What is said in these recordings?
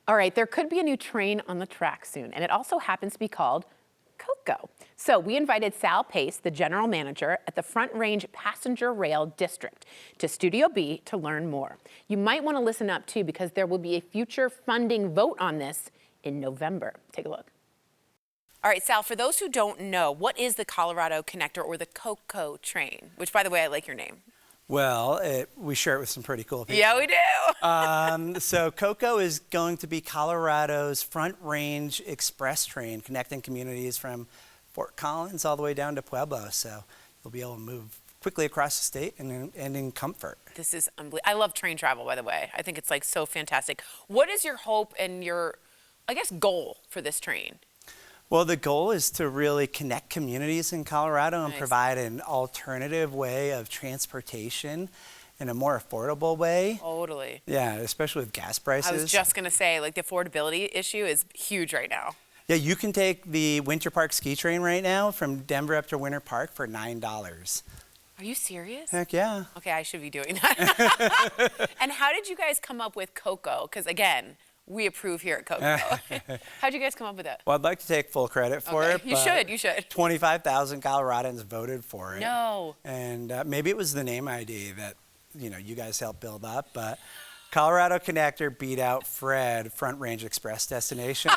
All right, there could be a new train on the track soon, and it also happens to be called Coco. So we invited Sal Pace, the general manager at the Front Range Passenger Rail District, to Studio B to learn more. You might want to listen up too, because there will be a future funding vote on this in November. Take a look. All right, Sal, for those who don't know, what is the Colorado Connector, or the Coco train? Which, by the way, I like your name. Well, we share it with some pretty cool people. Yeah, we do. So Coco is going to be Colorado's Front Range Express train, connecting communities from Fort Collins all the way down to Pueblo. So you'll be able to move quickly across the state and in comfort. This is unbelievable. I love train travel, by the way. I think it's like so fantastic. What is your hope and your, I guess, goal for this train? Well, the goal is to really connect communities in Colorado and provide an alternative way of transportation in a more affordable way. Totally. Yeah, especially with gas prices. I was just going to say, like, the affordability issue is huge right now. Yeah, you can take the Winter Park ski train right now from Denver up to Winter Park for $9. Are you serious? Heck yeah. Okay, I should be doing that. And how did you guys come up with Coco? Because, again, we approve here at Coco. How'd you guys come up with that? Well, I'd like to take full credit for it. You should. 25,000 Coloradans voted for it. No. And maybe it was the name ID that, you guys helped build up, but Colorado Connector beat out Fred, Front Range Express Destinations.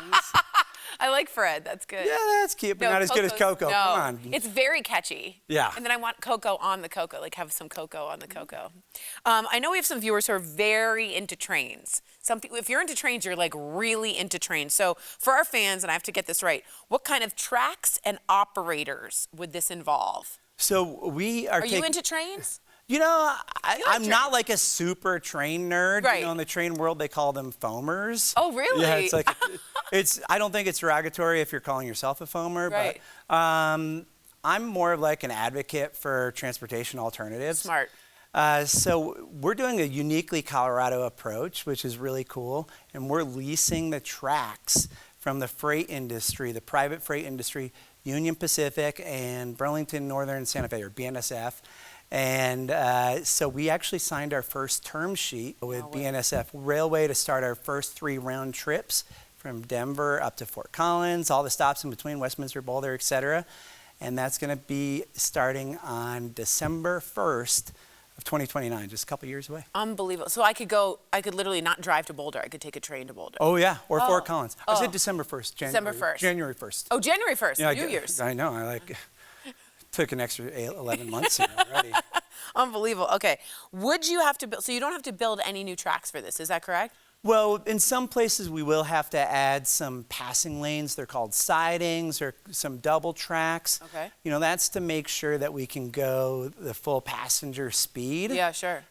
I like Fred. That's good. Yeah, that's cute, but not as good as Coco. No, Come on. It's very catchy. Yeah. And then I want Coco on the Coco, like have some Coco on the Coco. I know we have some viewers who are very into trains. Some people, if you're into trains, you're like really into trains. So for our fans, and I have to get this right, what kind of tracks and operators would this involve? So we are you into trains? I'm not like a super train nerd. Right. In the train world, they call them foamers. Oh, really? Yeah, it's like, I don't think it's derogatory if you're calling yourself a foamer, right. But I'm more of like an advocate for transportation alternatives. Smart. So we're doing a uniquely Colorado approach, which is really cool, and we're leasing the tracks from the freight industry, the private freight industry, Union Pacific and Burlington Northern Santa Fe, or BNSF. And so we actually signed our first term sheet with BNSF Railway to start our first 3 round trips from Denver up to Fort Collins, all the stops in between, Westminster, Boulder, et cetera. And that's going to be starting on December 1st of 2029, just a couple years away. Unbelievable. So I could literally not drive to Boulder. I could take a train to Boulder. Oh, yeah, or Fort Collins. I said December 1st. December 1st. January 1st. Oh, January 1st, yeah, New Year's. I know, took an extra 11 months here already. Unbelievable. Okay. Would you have to build, so you don't have to build any new tracks for this, is that correct? Well, in some places we will have to add some passing lanes. They're called sidings, or some double tracks. Okay. That's to make sure that we can go the full passenger speed. Yeah, sure.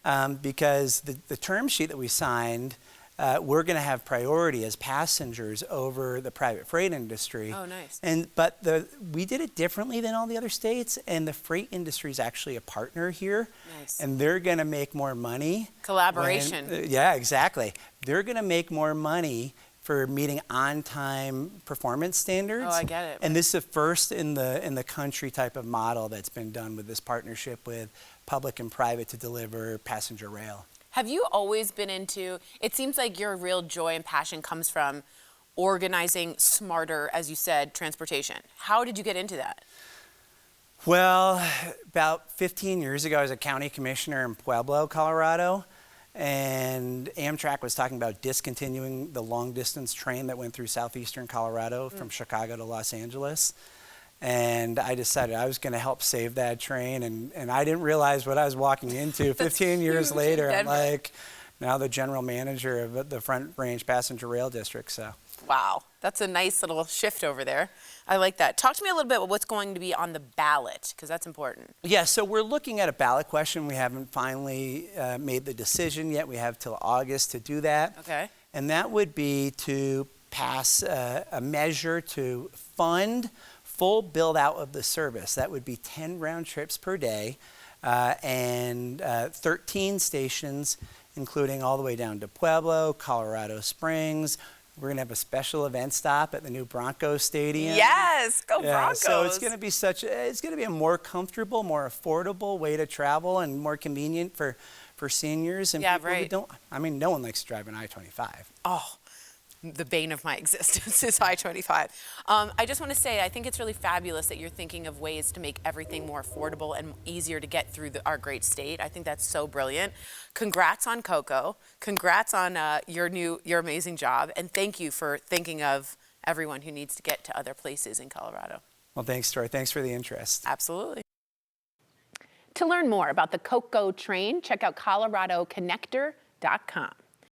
Because the term sheet that we signed, we're going to have priority as passengers over the private freight industry. Oh, nice. But we did it differently than all the other states, and the freight industry is actually a partner here. Nice. And they're going to make more money. Collaboration. Yeah, exactly. They're going to make more money for meeting on-time performance standards. Oh, I get it. And this is the first in the country type of model that's been done with this partnership with public and private to deliver passenger rail. Have you always been into, it seems like your real joy and passion comes from organizing smarter, as you said, transportation. How did you get into that? Well, about 15 years ago, I was a county commissioner in Pueblo, Colorado, and Amtrak was talking about discontinuing the long-distance train that went through southeastern Colorado from Chicago to Los Angeles. And I decided I was going to help save that train, and I didn't realize what I was walking into. 15 years later, I'm like now the general manager of the Front Range Passenger Rail District. So. Wow, that's a nice little shift over there. I like that. Talk to me a little bit about what's going to be on the ballot, because that's important. Yeah, so we're looking at a ballot question. We haven't finally made the decision yet. We have till August to do that. Okay. And that would be to pass a measure to fund full build out of the service. That would be 10 round trips per day and 13 stations, including all the way down to Pueblo, Colorado Springs. We're going to have a special event stop at the new Broncos Stadium. Yes, go Broncos. So it's going to be it's going to be a more comfortable, more affordable way to travel and more convenient for seniors and people who don't, no one likes to drive an I-25. Oh, the bane of my existence is I-25. I just want to say, I think it's really fabulous that you're thinking of ways to make everything more affordable and easier to get through our great state. I think that's so brilliant. Congrats on Coco. Congrats on your amazing job. And thank you for thinking of everyone who needs to get to other places in Colorado. Well, thanks, Tori. Thanks for the interest. Absolutely. To learn more about the Coco train, check out coloradoconnector.com.